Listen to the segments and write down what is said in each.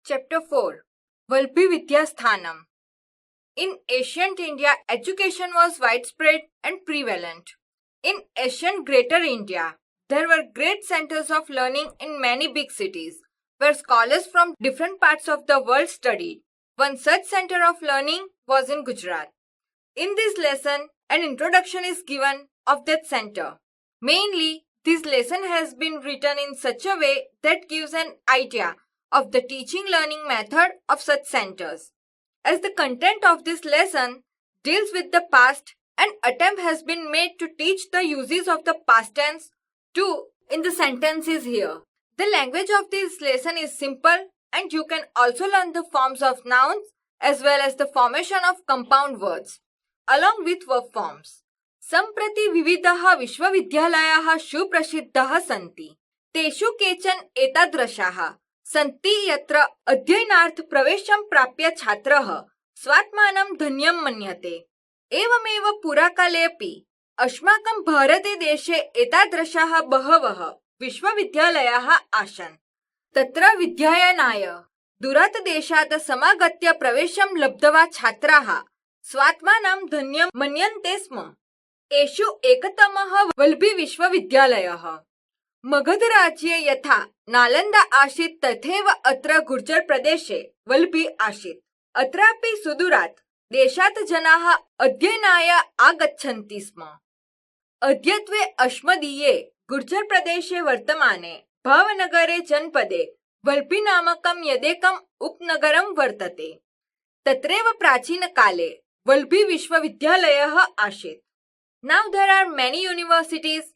Chapter 4 Valpi Vidyasthanam. In ancient India, education was widespread and prevalent. In ancient Greater India, there were great centers of learning in many big cities, where scholars from different parts of the world studied. One such center of learning was in Gujarat. In this lesson, an introduction is given of that center. Mainly, this lesson has been written in such a way that gives an idea of the teaching learning method of such centers. As the content of this lesson deals with the past, an attempt has been made to teach the uses of the past tense too in the sentences here. The language of this lesson is simple, and you can also learn the forms of nouns as well as the formation of compound words along with verb forms. सम्प्रति विविधः विश्वविद्यालयाः सुप्रसिद्धाः सन्ति. तेषु केचन एतादृशाः सन्ति यत्र अध्ययनार्थ प्रवेशं प्राप्य छात्रः स्वात्मानं धन्यं मन्यते. एवमेव पुराकालेऽपि अस्माकं भारते देशे एतादृशाः बहवः विश्वविद्यालयाः आसन्. तत्र विद्यायनाय दूरात् देशात् समागत्य प्रवेशं लब्ध्वा छात्राः स्वात्मानं धन्यं मन्यन्ते स्म. एषु एकतमः वल्भी विश्वविद्यालयः. मगध राज्ये यथा नालन्दा आसीत् तथैव अत्र गुर्जर प्रदेशे वल्भी आसीत्. अत्रापि सुदूरात् देशात् जनाः अध्ययनाय आगच्छन्ति स्म. अद्यत्वे अस्मदीये गुर्जर प्रदेशे वर्तमाने भावनगरे जनपदे वल्भी नामकं यदेकम् उपनगरं वर्तते. तत्रैव प्राचीनकाले वल्भी विश्वविद्यालयः आसीत्. Now there are many universities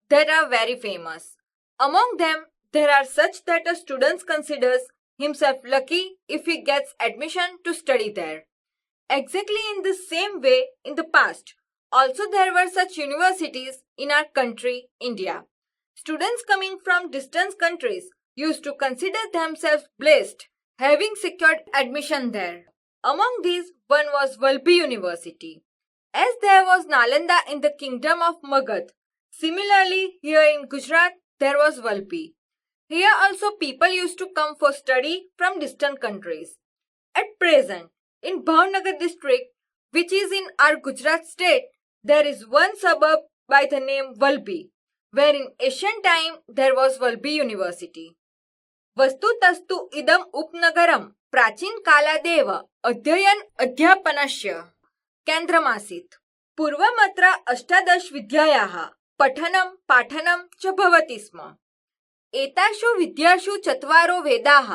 that are very famous. Among them, there are such that a student considers himself lucky if he gets admission to study there. Exactly in the same way, in the past, also there were such universities in our country, India. Students coming from distant countries used to consider themselves blessed, having secured admission there. Among these, one was Valpi University. As there was Nalanda in the kingdom of Magad, similarly here in Gujarat there was Valpi. Here also people used to come for study from distant countries. At present, in Bhavnagar district, which is in our Gujarat state, there is one suburb by the name Valpi, where in ancient time there was Valpi University. वस्तुतस्तु इदम उपनगरम प्राचीन कालादेव अध्ययन अध्यापनस्य केन्द्रमासीत्. पूर्वमत्र 18 विद्यायाः पठनं पाठनं च भवति स्म. एतासु विद्यासु 4 वेदाः,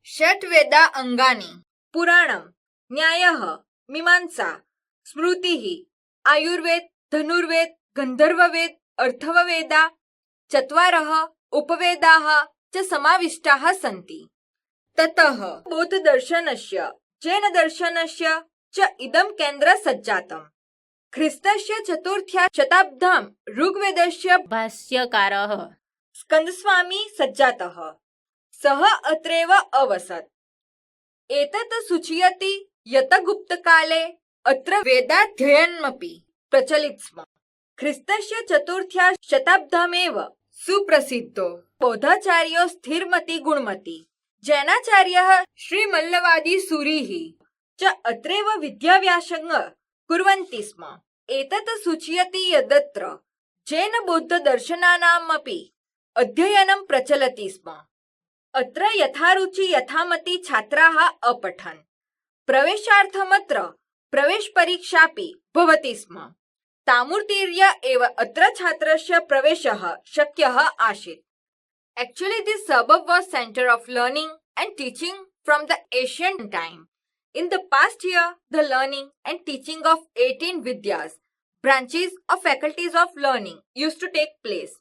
6 वेदा अङ्गानि, पुराणं, न्यायः, मीमांसा, स्मृतिः, आयुर्वेद, धनुर्वेद, गन्धर्ववेद, अर्थववेदा, 4 उपवेदाः च समाविष्टाः सन्ति. ततः बौद्धदर्शनस्य, जैनदर्शनस्य च इदं केन्द्र सज्जातम्. ख्रिस्तस्य 4थ्या शताब्द्यां ऋग्वेदस्य भाष्यकारः स्कन्दस्वामी सज्जातः. सः अत्रैव अवसत्. एतत् सूचयति यत् गुप्तकाले अत्र वेदाध्ययनमपि प्रचलित स्म. ख्रिस्तस्य 4थ्या शताब्द्यामेव सुप्रसिद्धो बौद्धाचार्यो स्थिरमति गुणमति जैनाचार्यः श्रीमल्लवादी सूरिः च अत्रैव विद्याभ्यासं कुर्वन्ति स्म. एतत् सूचयति यदत्र जैन बौद्ध दर्शनानामपि अध्ययनं प्रचलति स्म. अत्र यथारुचि यथामति छात्राः अपठन्. प्रवेशार्थमत्र प्रवेशपरीक्षापि भवति स्म. तामुत्तीर्य एव अत्र छात्रस्य प्रवेशः शक्यः आसीत्. Actually, this suburb was center of learning and teaching from the ancient time. In the past year, the learning and teaching of 18 Vidyas, branches or faculties of learning, used to take place.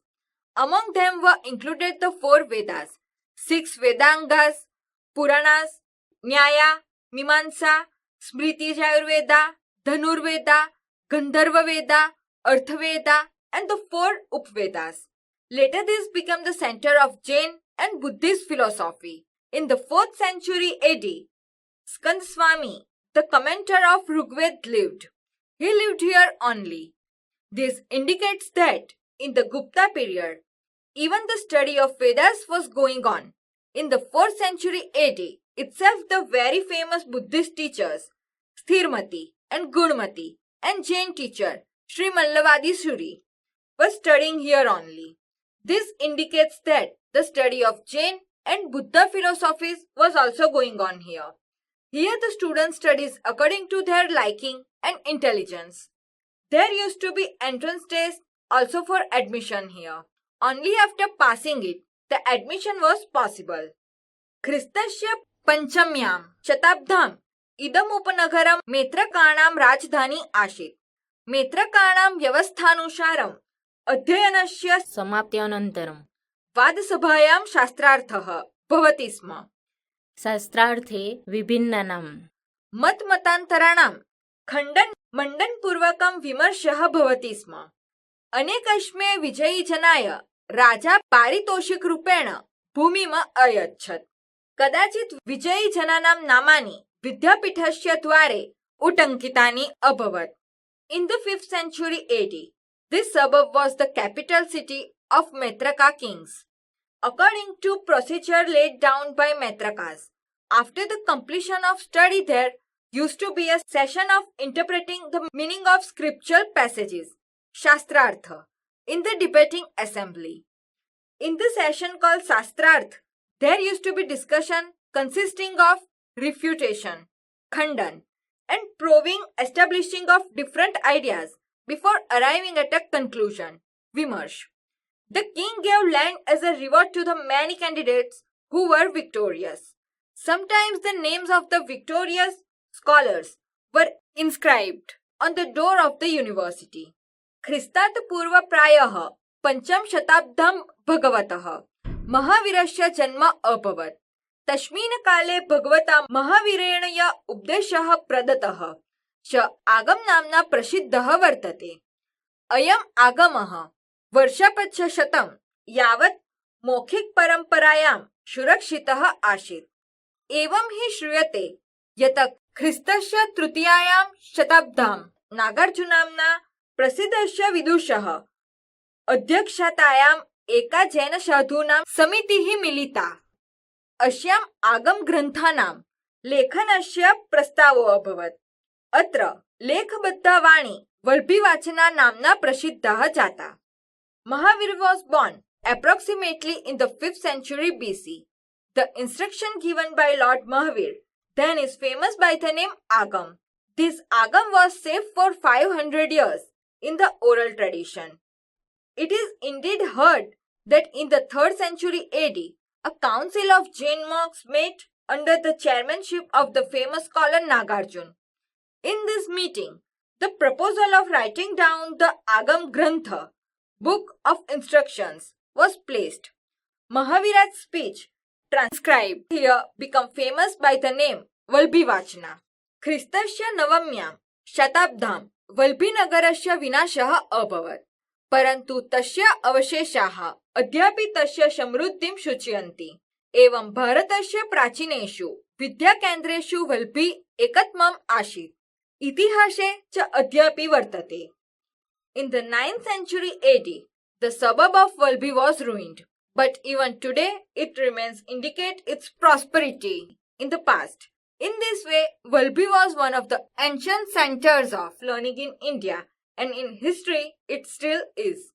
Among them were included the 4 Vedas, 6 Vedangas, Puranas, Nyaya, Mimamsa, Smriti Ayurveda, Dhanurveda, Gandharva Veda, Arthaveda, and the 4 Upvedas. Later this became the center of Jain and Buddhist philosophy. In the 4th century AD, Skandaswami, the commentator of Rigveda, lived. He lived here only. This indicates that in the Gupta period, even the study of Vedas was going on. In the 4th century AD, itself the very famous Buddhist teachers Sthirmati and Gunmati and Jain teacher Sri Mallavadi Suri were studying here only. This indicates that the study of Jain and Buddha philosophies was also going on here. Here the students studies according to their liking and intelligence. There used to be entrance tests also for admission here. Only after passing it, the admission was possible. ख्रिस्तस्य पंचम्यां शताब्द्याम् इदमुपनगरं मेत्रकाणां राजधानी आसीत्. मेत्रकाणां व्यवस्थानुसारम् अध्ययनस्य समाप्त्यनन्तरं वादसभायां शास्त्रार्थः भवति स्म. शास्त्रार्थे विभिन्नानां मतमतान्तराणां खण्डन मण्डनपूर्वकं विमर्शः भवति स्म. अनेकस्मै विजयीजनाय राजा पारितोषिकरूपेण भूमिम् अयच्छत्. कदाचित् विजयीजनानां नामानि विद्यापीठस्य द्वारे उटङ्कितानि अभवत्. In the 5th century AD, this suburb was the capital city of Metraka kings. According to procedure laid down by Metrakas, after the completion of study there used to be a session of interpreting the meaning of scriptural passages, Shastrartha, in the debating assembly. In the session called Shastrarth, there used to be discussion consisting of refutation, khandan, and proving, establishing of different ideas before arriving at a conclusion, vimarsh. The king gave land as a reward to the many candidates who were victorious. Sometimes the names of the victorious scholars were inscribed on the door of the university. ख्रिस्तात् पूर्व प्रायः पंचम शताब्द्यां भगवतः महावीरस्य जन्म अभवत्. तस्मिन् काले भगवता महावीरेण यः उपदेशः प्रदत्तः च आगम नाम्ना प्रसिद्धः वर्तते. अयम् आगमः वर्षपञ्चशतं यावत् मौखिक परम्परायां सुरक्षितः आसीत्. एवं हि श्रूयते यत् ख्रिस्तस्य तृतीयायां शताब्द्यां नागार्जुननाम्ना प्रसिद्धस्य विदुषः अध्यक्षतायाम् एका जैन साधूनां समितिः मिलिता. अस्याम् आगम ग्रन्थानां लेखनस्य प्रस्तावो अभवत्. अत्र लेखबद्धा वाणी वल्भिवाचना नाम्ना प्रसिद्धः जाता. Mahavir was born approximately in the 5th century BC. The instruction given by Lord Mahavir then is famous by the name Agam. This Agam was safe for 500 years in the oral tradition. It is indeed heard that in the 3rd century AD, a council of Jain monks met under the chairmanship of the famous scholar Nagarjuna. In this meeting, the proposal of writing down the Agam Grantha, book of instructions, was placed. Mahavira's speech, transcribed here, became famous by the name Valbhivachana. ख्रिस्तस्य नवम्यां शताब्द्यां वल्भिनगरस्य विनाशः अभवत्. परन्तु तस्य अवशेषाः अद्यापि तस्य समृद्धिं सूचयन्ति. एवं भारतस्य प्राचीनेषु विद्याकेन्द्रेषु वल्भी एकतमम् आसीत्. इतिहासे च अद्यापि वर्तते. In the 9th century AD, the suburb of Valbhi was ruined, but even today it remains indicate its prosperity in the past. In this way, Valbhi was one of the ancient centers of learning in India, and in history it still is.